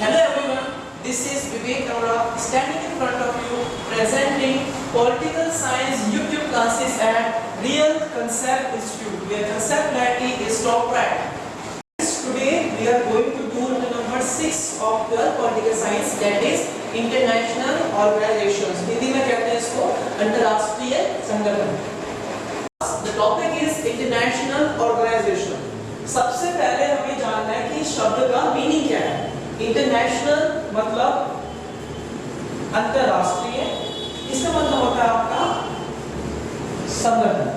Hello everyone, this is Vivek Arora standing in front of you presenting political science YouTube classes at Real Concept Institute where concept clarity is top ranked. Today we are going to do the number 6 of the political science, that is international organizations. Hindi में कहते हैं इसको अंतरराष्ट्रीय संगठन. The topic is international organization. सबसे पहले हमें जानना है कि इस शब्द का मीनिंग क्या है. इंटरनेशनल मतलब अंतरराष्ट्रीय, इसका मतलब होता है आपका संगठन.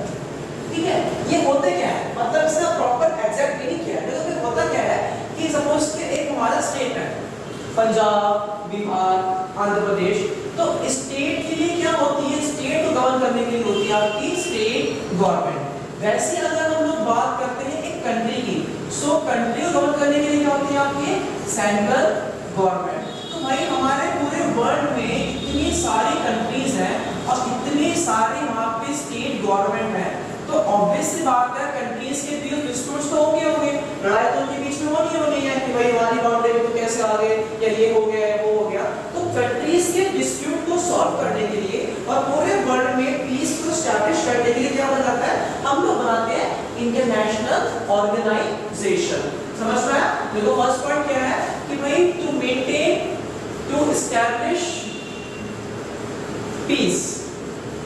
ठीक है, ये होते क्या है, मतलब इसका प्रॉपर एग्जैक्ट मीनिंग क्या है. देखो फिर होता क्या है कि सपोज के एक हमारा स्टेट है पंजाब, बिहार, आंध्र प्रदेश. तो स्टेट के लिए क्या होती है, स्टेट को गवर्न करने के लिए होती है आपकी स्टेट गवर्नमेंट. वैसे अगर हम लोग बात करते हैं एक कंट्री की, सो कंट्री को गवर्न करने के लिए क्या होती है आपकी सेंट्रल गवर्नमेंट. तो भाई हमारे पूरे वर्ल्ड में इतनी सारी कंट्रीज हैं और इतने सारे वहाँ पे स्टेट गवर्नमेंट है, तो ऑब्वियस सी बात है कंट्रीज के बीच डिस्प्यूट्स तो होंगे. लड़ाई तो उनके बीच में होनी है कि भाई हमारी बाउंड्री तो कैसे आ गए, या ये हो गया वो हो गया. तो कंट्रीज के डिस्प्यूट को सॉल्व करने के लिए और पूरे वर्ल्ड में पीस को एस्टैब्लिश करने के लिए क्या बना जाता है, हम लोग बनाते हैं इंटरनेशनल ऑर्गेनाइजेशन. समझ में आया. देखो फर्स्ट पॉइंट क्या है कि भाई to maintain, to establish peace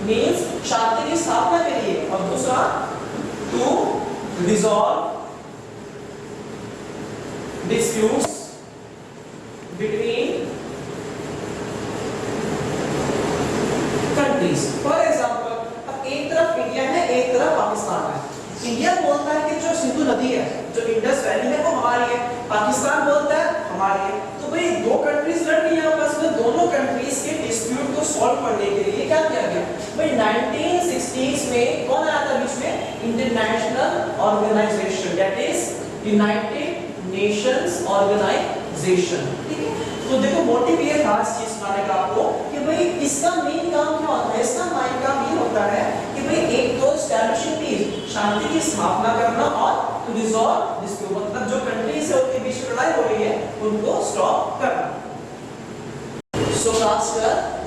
means शांति की स्थापना के लिए, और दूसरा to resolve disputes between countries. For example, अब एक तरफ इंडिया है, एक तरफ पाकिस्तान है. इंडिया बोलता है कि जो सिंधु नदी है, जो इंडस वैली है, वो हमारी है. पाकिस्तान बोलता है हमारी है. तो भाई दो कंट्रीज लड़ रही हैं आपस में. दोनों कंट्रीज के डिस्प्यूट को सॉल्व करने के लिए क्या किया गया भाई 1960s में कौन आया था बीच में, international organisation, that is United Nations organisation. ठीक है, तो देखो मोटिव ये था इस चीज बनाने का आपको कि भाई इसका मेन काम क्या होता है. इसका मेन काम ये होता है कि भाई एक तो एस्टैब्लिशिंग पीस, शांति की स्थापना करना, और टू रिजॉल्व डिस्प्यूट मतलब जो कंट्रीज है उनके बीच लड़ाई हो रही है उनको स्टॉप करना. सो क्लास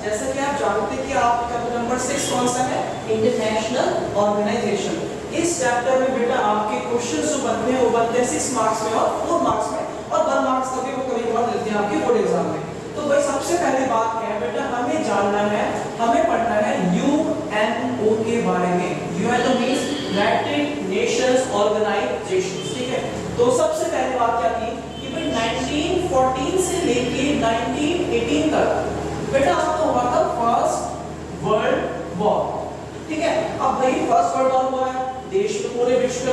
जैसा कि आप जानते हैं कि आपका नंबर 6 कौन सा है, इंटरनेशनल ऑर्गेनाइजेशन. इस चैप्टर में बेटा आपके क्वेश्चंस जो बनते हैं वो बनते हैं 6 मार्क्स में और 4 मार्क्स में, और 1 मार्क्स कभी वो कभी बहुत मिलते हैं आपके बोर्ड एग्जाम में. तो भाई सबसे पहले बात क्या है बेटा, हमें जानना है, हमें पढ़ना है यूएनओ के बारे में. UNO means United Nations organisation. ठीक है, तो सबसे पहले बात क्या थी कि भाई 1914 से लेके 1918 तक बेटा आपको हुआ था फर्स्ट वर्ल्ड वॉर. ठीक है, अब भाई फर्स्ट वर्ल्ड वॉर हुआ है, देश में पूरे विश्व में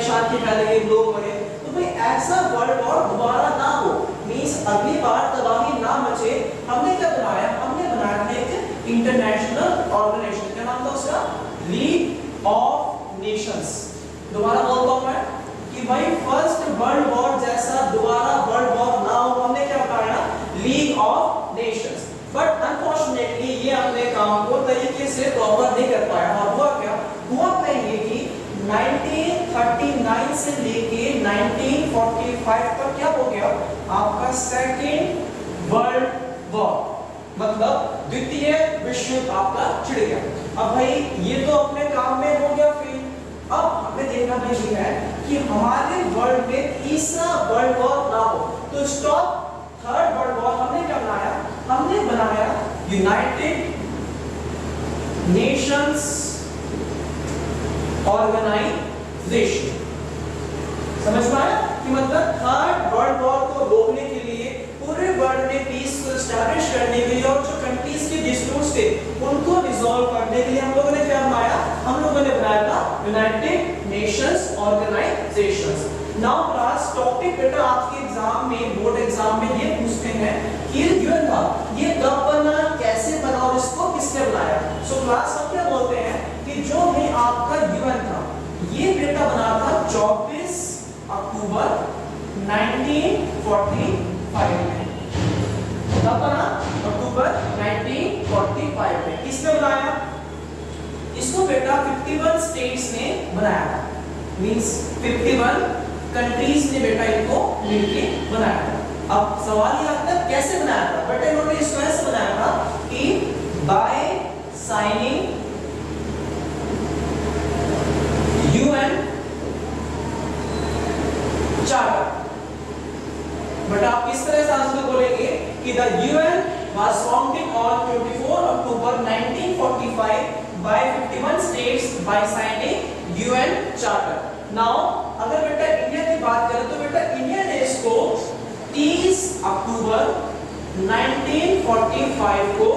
शांति फैल गई, लोग मरे. तो भाई ऐसा वर्ल्ड वॉर दोबारा ना हो, मींस अगली बार तबाही ना मचे, हमने क्या बनाया, हमने बनाया था एक इंटरनेशनल ऑर्गेनाइजेशन. क्या नाम था उसका, लीग ऑफ नेशंस. दोबारा बोलता हूं मैं कि भाई फर्स्ट वर्ल्ड वॉर जैसा दोबारा वर्ल्ड वॉर ना हो, हमने क्या बनाया, league of Nations. But unfortunately ये अपने काम को तरीके से प्रॉपर नहीं कर पाया. और हुआ क्या, हुआ क्या ये कि 1939 से लेके 1945 तक क्या हो गया आपका सेकेंड वर्ल्ड वॉर, मतलब द्वितीय विश्व युद्ध आपका छिड़ गया. अब भाई ये तो अपने काम में हो गया. फिर अब हमें देखना भी है कि हमारे वर्ल्ड में तीसरा वर्ल्ड वॉर ना हो, तो स्टॉप थर्ड वर्ल्ड वॉर हमने क्या बनाया, हमने बनाया यूनाइटेड नेशंस ऑर्गेनाइजेशन. समझ में आया कि मतलब थर्ड वर्ल्ड वॉर को रोकने के लिए, पूरे वर्ल्ड में पीस को एस्टैब्लिश करने के लिए, और जो कंट्रीज के डिस्प्यूट्स थे उनको रिजॉल्व करने के लिए हम लोगों ने क्या बनाया, हम लोगों ने बनाया था United Nations organisation. Now class topic बेटा आपके एग्जाम में, बोर्ड एग्जाम में ये पूछते हैं कि यूएन था, ये कब बना, कैसे बना और इसको किसने बनाया. सो क्लास हम क्या बोलते हैं कि जो भी आपका यूएन था ये बेटा बना था 24 अक्टूबर 1945 में. कब बना, अक्टूबर 1945 में. किसने बनाया इसको बेटा, 51 स्टेट्स ने बनाया था. मींस 51 कंट्रीज ने बेटा इनको मिलके बनाया था. अब सवाल ये आता है कैसे बनाया था, बट इन्होंने इसको ऐसे बनाया था कि by signing UN charter. But आप किस तरह से आंसर बोलेंगे कि the UN was founded on 24 October 1945 by 51 states by signing UN Charter. Now अगर बेटा इंडिया की बात करें तो बेटा इंडिया ने इसको 30 अक्टूबर 1945 को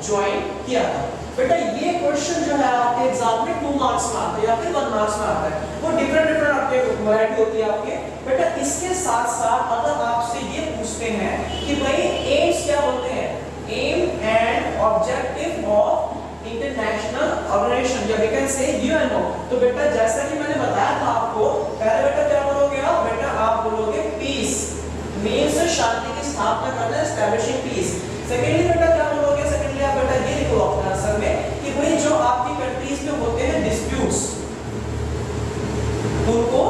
ज्वाइन किया था। बेटा ये क्वेश्चन जो है आपके एग्जाम में 2 मार्क्स में आता है या फिर 1 मार्क्स में आता है, वो डिफरेंट आपके वैरायटी होती है आपके। बेटा इसके साथ साथ अगर आपसे ये पूछते हैं कि भाई एम्स क्या होते हैं, aim and objective of international organisation या वी कैन से यूएनओ, तो बेटा जैसा कि मैंने बताया था आपको, पहले बेटा क्या बोलोगे आप, बेटा आप बोलोगे पीस मींस शांति की स्थापना करना, एस्टैब्लिशिंग पीस। सेकेंडली बेटा क्या बोलोगे, सेकेंडली आप बेटा ये लिखो अपने आंसर में कि भाई जो आपकी कंट्रीज में होते हैं डिस्प्यूट्स उनको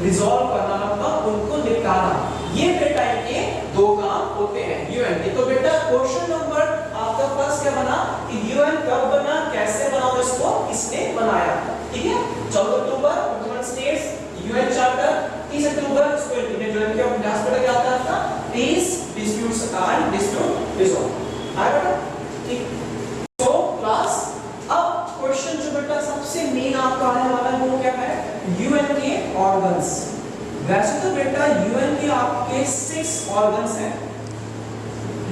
रिजॉल्व करना, मतलब उनको निपटाना, ये बेटा इनके 2 काम होते हैं यूएन के। तो बेटा क्वेश्चन नंबर आपका फर्स्ट क्या बना कि यूएन कब बना, कैसे बना, इसको किसने बनाया, ठीक है। 14 October 51 states UN charter, 30 October इसको इंडियन यूएन के अभ्यास बेटा क्या आता था, peace disputes and dispute resolve आया बेटा, ठीक। तो क्लास अब क्वेश्चन जो बेटा सबसे मेन आपका आने वाला है वो क्या है, यूएन के ऑर्गन्स। वैसे तो बेटा यूएन के आपके 6 ऑर्गन्स हैं,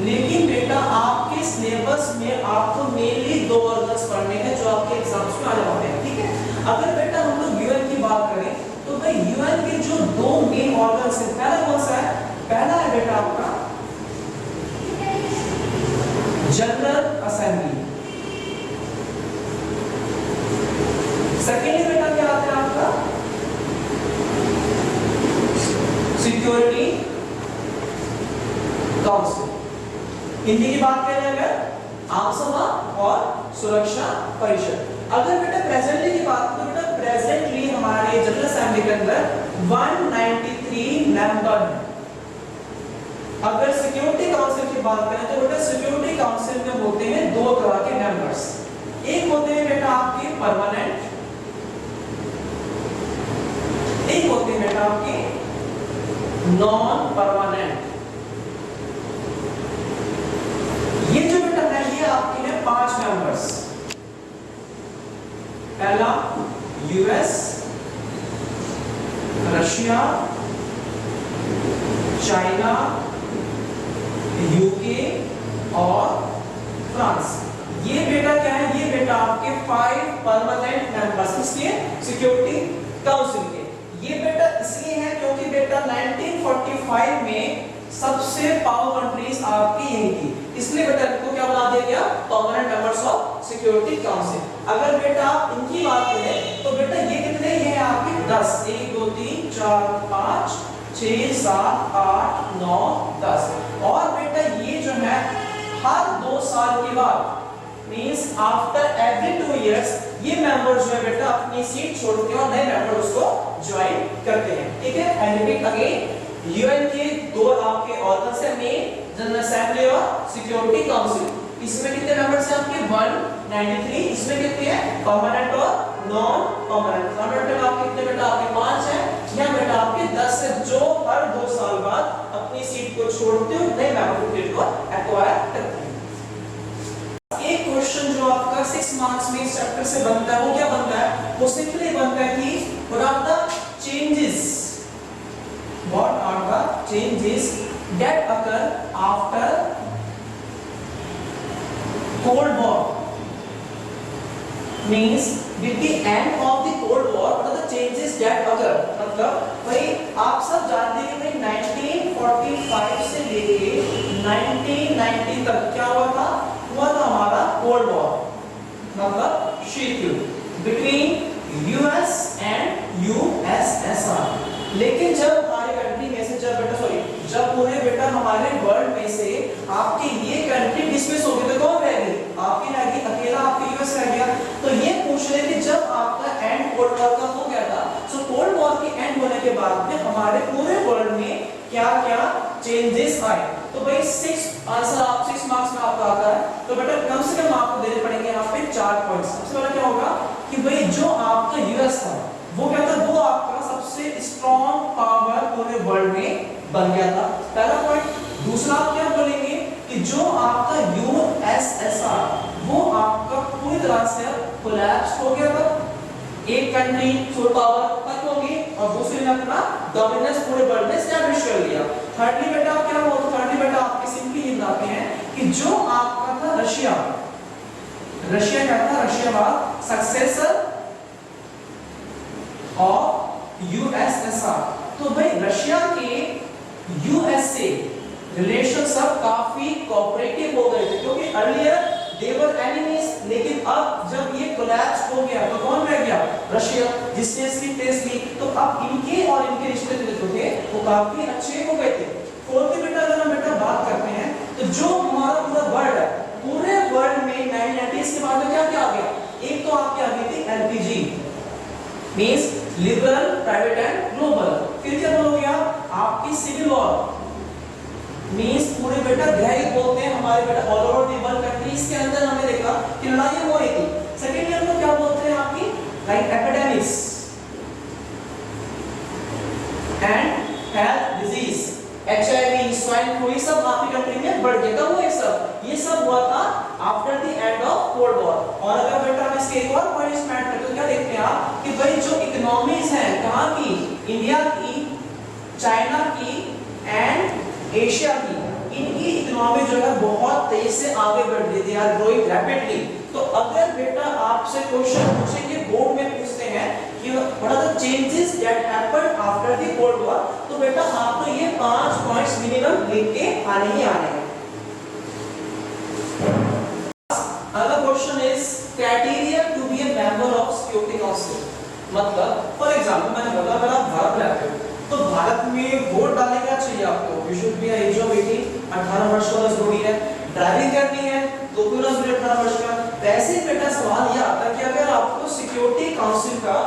लेकिन बेटा आपके सिलेबस में आपको मेनली 2 ऑर्गन्स पढ़ने हैं जो आपके एग्जाम्स में आने वाले हैं, ठीक है। अगर बेटा हम लोग यूएन की बात करें तो भाई यूएन के जो 2 मेन ऑर्गन्स हैं, पहला कौन सा है, पहला है बेटा आपका जनरल असेंबली, सेकेंडली बेटा क्या आता है आपका सिक्योरिटी काउंसिल। हिंदी की बात करें अगर आम सभा और सुरक्षा परिषद। अगर बेटा प्रेजेंटली की बात करें तो बेटा प्रेजेंटली हमारे जनरल असेंबली के अंदर 193 मेंबर हैं। अगर सिक्योरिटी काउंसिल की बात करें तो बेटा सिक्योरिटी काउंसिल में होते हैं 2 तरह के मेंबर्स, एक होते हैं बेटा आपके परमानेंट, एक होते हैं बेटा आपके नॉन परमानेंट। ये जो बेटा है ये आपके हैं 5 मेंबर्स, पहला यूएस, रशिया, चाइना, यूके और फ्रांस। ये बेटा क्या है, ये बेटा आपके 5 परमानेंट मेंबर्स इसलिए सिक्योरिटी काउंसिल के। ये बेटा इसलिए है क्योंकि बेटा 1945 में सबसे पावर कंट्रीज आपकी यही थी, इसलिए बेटा इनको क्या बना दिया गया, permanent members of security council. अगर बेटा आप इनकी बात करें तो बेटा ये कितने, ये है आपके 10, 1 2 3 4 5 6 7 8 9 10। और बेटा ये जो है हर 2 साल के बाद मींस आफ्टर एवरी 2 इयर्स ये मेंबर जो है बेटा अपनी सीट छोड़ते हैं और नए मेंबर उसको ज्वाइन करते हैं, ठीक है। एंड रिपीट अगेन, यूएन के 2 आपके ऑर्गन्स हैं, मेन जनरल असेंबली और सिक्योरिटी काउंसिल। इसमें कितने मेंबर्स हैं आपके 193, इसमें कितने हैं परमानेंट और नॉन परमानेंट। परमानेंट में आपके कितने बेटा आपके 5 हैं, या बेटा आपके 10 है जो हर 2 साल बाद अपनी सीट को छोड़ते हो नए मेंबर को एक्वायर करते हैं। एक क्वेश्चन जो आपका 6 मार्क्स में इस चैप्टर से बनता है वो क्या बनता है, वो सिंपली बनता है कि what are the changes, what are the changes that occur after cold war, means with the end of the cold war what are the changes that occur. मतलब भाई आप सब जानते हैं कि भाई 1945 से लेके 1990 तक क्या हुआ था हमारा कोल्ड वॉर, मतलब शीत युद्ध बिटवीन यूएस एंड यूएसएसआर। लेकिन जब हमारे कंट्री में से जब पूरे बेटा हमारे वर्ल्ड में से आपकी ये कंट्री डिसमिस हो गई तो कौन रह गई, आपकी रह गई, अकेला आपके यूएस रह गया। तो ये पूछ रहे थे जब आपका एंड कोल्ड वॉर का हो गया था, सो कोल्ड वॉर के एंड होने के बाद में हमारे पूरे वर्ल्ड में क्या क्या चेंजेस आए। तो भाई 6 आंसर आप 6 मार्क्स में आपका आता है, तो बेटा कम से कम आपको देने पड़ेंगे यहाँ पे 4 पॉइंट्स। सबसे पहले क्या होगा कि भाई जो आपका यूएस था वो क्या था, वो आपका सबसे स्ट्रॉन्ग पावर पूरे वर्ल्ड में बन गया था, पहला पॉइंट। दूसरा आप क्या बोलेंगे कि जो आपका यूएसएसआर वो आपका पूरी तरह से कोलैप्स हो गया था, एक कंट्री सुपर पावर खत्म होगी और दूसरी ने अपना डोमिनेंस पूरे वर्ल्ड में एस्टैब्लिश कर लिया। थर्डली बेटा क्या हुआ, तो थर्डली बेटा आपके सिंपली ये बताते हैं कि जो आपका था रशिया क्या था, Russia was successor of USSR. तो भाई रशिया के यूएसए रिलेशन सब काफी कोऑपरेटिव हो गए थे, क्योंकि अर्लियर दे वर एनिमीज, लेकिन अब जब ये कोलैप्स हो गया तो कौन रह गया, रशिया, जिसने इसकी टेस्ट ली। तो अब इनके और इनके रिश्ते जो थे वो काफी अच्छे हो गए थे। फोर्थ बेटा अगर हम बेटा बात करते हैं तो जो हमारा पूरा वर्ल्ड है, पूरे वर्ल्ड में 1990s के बाद में क्या क्या आ गया, एक तो आपकी आ गई थी LPG means liberal private and global. फिर क्या हो गया आपकी सिविल वॉर मींस पूरे बेटा गृह बोलते हैं हमारे बेटा all over the world countries के अंदर हमने देखा कि लड़ाई हो रही थी। सेकंड ईयर को क्या बोलते हैं आपकी like epidemics and health disease, HIV, swine flu, ये सब आपकी कंट्री में बढ़ गया। कब हुआ ये सब हुआ था after the end of cold war. और अगर बेटा हम इसके एक और पॉइंट्स में ऐड करते तो क्या देखते हैं आप कि भाई जो इकोनॉमीज हैं कहां की, इंडिया की, चाइना की एंड एशिया की, इनकी इकोनॉमी जो है बहुत तेज से आगे बढ़ रही है, दे आर ग्रोइंग रैपिडली। तो अगर बेटा आपसे क्वेश्चन पूछेंगे बोर्ड में पूछते हैं कि what are the changes that happened after the cold war, तो बेटा आपको ये 5 पॉइंट्स मिनिमम लिख के आने ही आने हैं। अगला question is criteria to be a member of security council. मतलब फॉर एग्जांपल मैंने बोला अगर आप भारत में आते हो तो भारत में वोट डालने का चाहिए आपको, you should be age of 18, 18 वर्ष का जरूरी है, ड्राइविंग करनी है तो पूरा 18 वर्ष का। वैसे बेटा सवाल ये आता है कि अगर आपको सिक्योरिटी काउंसिल का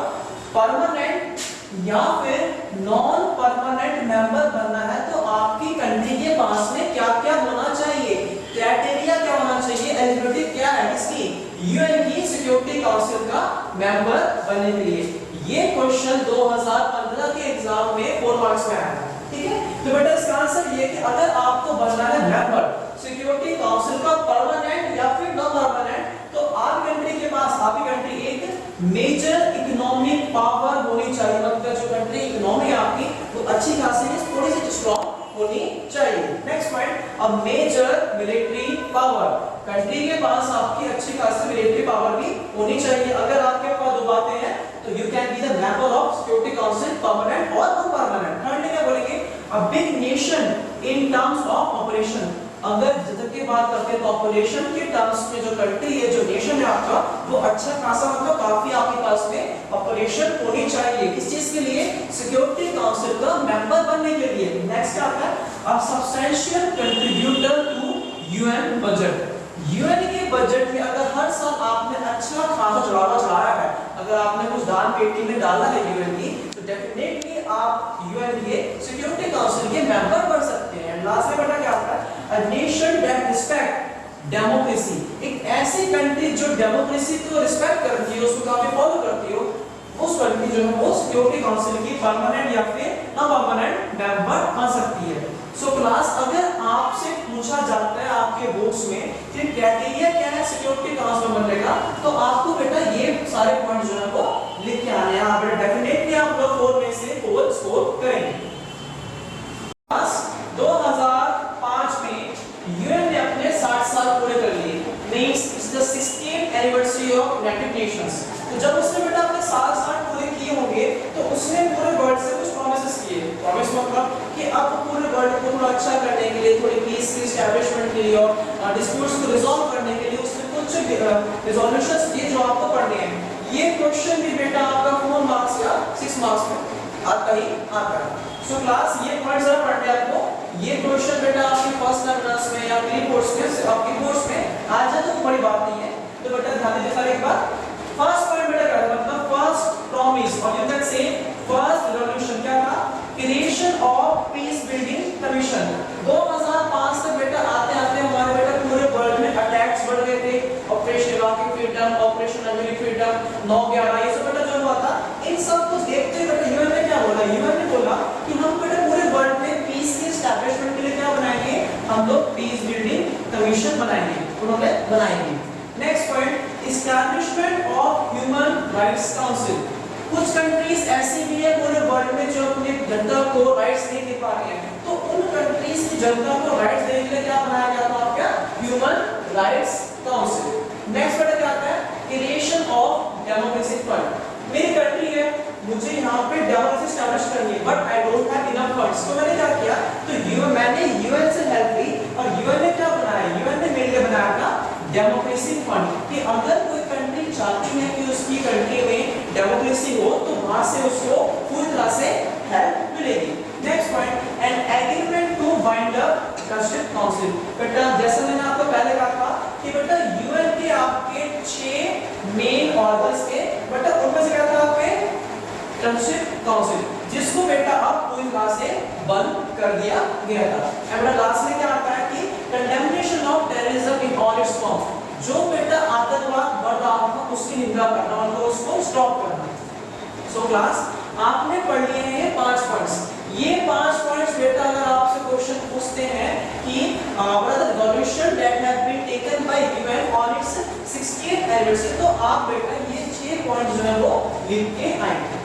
परमानेंट या फिर नॉन परमानेंट मेंबर बनना है तो आपकी कंट्री के पास में क्या-क्या होना चाहिए, क्राइटेरिया क्या होना चाहिए, एलिजिबिलिटी क्या है इसकी, यूएन की सिक्योरिटी काउंसिल का मेंबर बनने के लिए। ये क्वेश्चन 2015 के एग्जाम में 4 मार्क्स में आया था, ठीक है। तो बेटा इसका आंसर ये कि अगर आपको बनना है मेंबर सिक्योरिटी काउंसिल का परमानेंट या फिर नॉन परमानेंट, तो आपकी कंट्री के पास, आपकी कंट्री एक मेजर इकोनॉमिक पावर होनी चाहिए। मतलब जो कंट्री इकोनॉमी आपकी वो अच्छी खासी थोड़ी सी स्ट्रॉन्ग होनी चाहिए। Next point, a major military power, country के पास आपकी अच्छी खासी मिलिट्री पावर भी होनी चाहिए। अगर आपके पास दो बातें हैं तो you can be the member of security council permanent और नॉन परमानेंट। थर्ड क्या बोलेंगे, a big nation in terms of operation. अगर जब की बात करते हैं तो ऑपरेशन के टर्म्स में जो कंट्री है, जो नेशन है आपका, वो अच्छा खासा मतलब काफी आपके पास में ऑपरेशन होनी चाहिए। किस चीज के लिए, सिक्योरिटी काउंसिल का मेंबर बनने के लिए। नेक्स्ट आता है a substantial contributor to UN budget. UN के बजट में अगर हर साल आपने अच्छा खासा चढ़ाया है, अगर आपने कुछ दान पेटी में डाला है यूएन की, तो डेफिनेटली आप यूएन के सिक्योरिटी काउंसिल के मेंबर बन सकते हैं। लास्ट में बेटा क्या आता है, a nation that respect democracy. एक ऐसी कंट्री जो डेमोक्रेसी को रिस्पेक्ट करती है, उसको काफी फॉलो करती हो, उस कंट्री जो है वो सिक्योरिटी काउंसिल की परमानेंट या फिर नॉन परमानेंट मेंबर बन सकती है। सो क्लास अगर आपसे पूछा जाता है आपके बुक्स में कि क्राइटेरिया क्या है सिक्योरिटी काउंसिल बनने का, तो आपको बेटा ये सारे पॉइंट जो है वो लिख के आने हैं। आप बेटा डेफिनेटली आप लोग 4 में से 4 स्कोर करेंगे। क्लास 2005 में यूएन ने अपने 60 साल पूरे कर लिए, means it's the 16th anniversary of United Nations. तो जब उसने बेटा अपने 60 पूरे किए होंगे तो उसने पूरे वर्ल्ड से कुछ प्रॉमिसेस किए। प्रॉमिस मतलब कि अब पूरे वर्ल्ड को थोड़ा अच्छा करने के लिए, थोड़ी पीस की एस्टैब्लिशमेंट के लिए और डिस्प्यूट्स को रिजॉल्व करने के लिए उसने कुछ रिजोल्यूशंस दिए जो आपको पढ़ने हैं। ये क्वेश्चन भी बेटा आपका 4 मार्क्स या 6 मार्क्स में आता ही आता है। सो क्लास ये पॉइंट्स जरा पढ़ने आपको, ये क्वेश्चन बेटा आपके फर्स्ट टर्मिनल्स में या प्री कोर्स में आपके कोर्स में आ जाए तो बड़ी बात नहीं है। तो बेटा ध्यान दीजिए सारी एक बात। फर्स्ट पॉइंट बेटा क्या है, मतलब फर्स्ट प्रॉमिस और you can say first revolution क्या था, creation of peace building commission 2005 तक बेटा आते आते हमारे बेटा पूरे वर्ल्ड में अटैक्स बढ़ गए थे, ऑपरेशन इराकी फ्रीडम, ऑपरेशन अमीरी फ्रीडम, 9/11 ये सब बेटा जो हुआ था, इन सब को देखते हुए बेटा यूएन ने क्या बोला, यूएन ने बोला कि हम बेटा पूरे वर्ल्ड में पीस के एस्टैब्लिशमेंट के लिए क्या बनाएंगे, हम लोग पीस बिल्डिंग कमीशन बनाएंगे, उन्होंने बनाएंगे। Next point, establishment of human rights council. कुछ कंट्रीज ऐसी भी है पूरे वर्ल्ड में जो अपने जनता को राइट्स नहीं दे पा रही है, तो उन कंट्रीज की जनता को राइट्स देने के लिए क्या बनाया गया था आपका ह्यूमन राइट्स काउंसिल। नेक्स्ट बेटा क्या आता है, क्रिएशन ऑफ डेमोक्रेसी फंड। मेरी कंट्री है, मुझे यहाँ पे डेमोक्रेसी एस्टैब्लिश करनी है, but I don't have enough funds, तो मैंने क्या किया, तो मैंने यूएन से हेल्प ली, और यूएन ने क्या बनाया, यूएन ने मेरे लिए बनाया था डेमोक्रेसी फंड, कि अगर कोई कंट्री चाहती है कि उसकी कंट्री में डेमोक्रेसी हो तो वहां से उसको पूरी तरह से हेल्प मिलेगी। Next point, an agreement to bind up trusted council. बेटा जैसे मैंने आपको पहले कहा था कि बेटा यूएन के आपके 6 मेन ऑर्गन्स थे, बेटा उनमें से क्या था आपके ट्रस्टेड काउंसिल, जिसको बेटा अब पूरी तरह से बंद कर दिया गया था। एंड बेटा लास्ट में क्या आता है कि condemnation of terrorism in all it's form, जो बेटा आतंकवाद बढ़ रहा था उसकी निंदा करना, मतलब उसको स्टॉप करना। सो क्लास आपने पढ़ लिए हैं ये 5 पॉइंट्स। ये 5 पॉइंट्स बेटा अगर आपसे क्वेश्चन पूछते हैं कि what are the resolution that have been taken by UN on its 60th anniversary, तो आप बेटा ये 6 पॉइंट्स जो है वो लिख के आएंगे।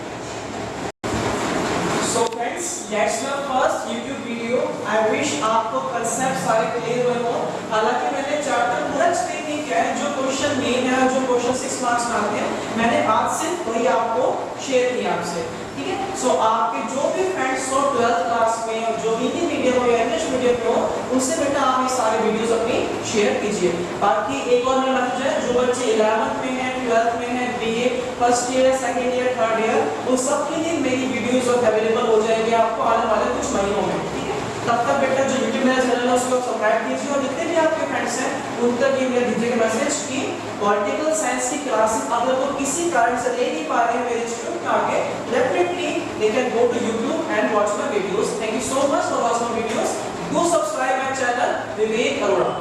So friends, that's my first YouTube video. I wish आपको concept सारे क्लियर हुए हो। हालांकि मैंने चैप्टर पूरा एक्सप्लेन नहीं किया है, जो क्वेश्चन मेन है, जो क्वेश्चन 6 मार्क्स में आते हैं, मैंने आज सिर्फ वही आपको शेयर किया आपसे, ठीक है। सो आपके जो भी फ्रेंड्स हो 12th क्लास में, जो हिंदी मीडियम हो या इंग्लिश मीडियम में हो, उनसे बेटा आप ये सारे वीडियोस अपनी शेयर कीजिए। बाकी एक और मेरा मैसेज है, जो बच्चे 11th में हैं, 12th में हैं, BA first year, second year, third year, उन सब के लिए मेरी वीडियोस अवेलेबल हो जाएंगे आपको आने वाले कुछ महीनों में, ठीक है। तब तक बेटा जो YouTube मेरा चैनल है उसको सब्सक्राइब कीजिए, और जितने भी आपके फ्रेंड्स हैं उन तक ये मेरा दीजिएगा मैसेज कि पॉलिटिकल साइंस की क्लासेस अगर वो किसी कारण से ले नहीं पा रहे हैं मेरे इंस्टीट्यूट में आके, definitely they can go to YouTube and watch my videos. Thank you so much for watching my videos. Do subscribe my channel Vivek Arora.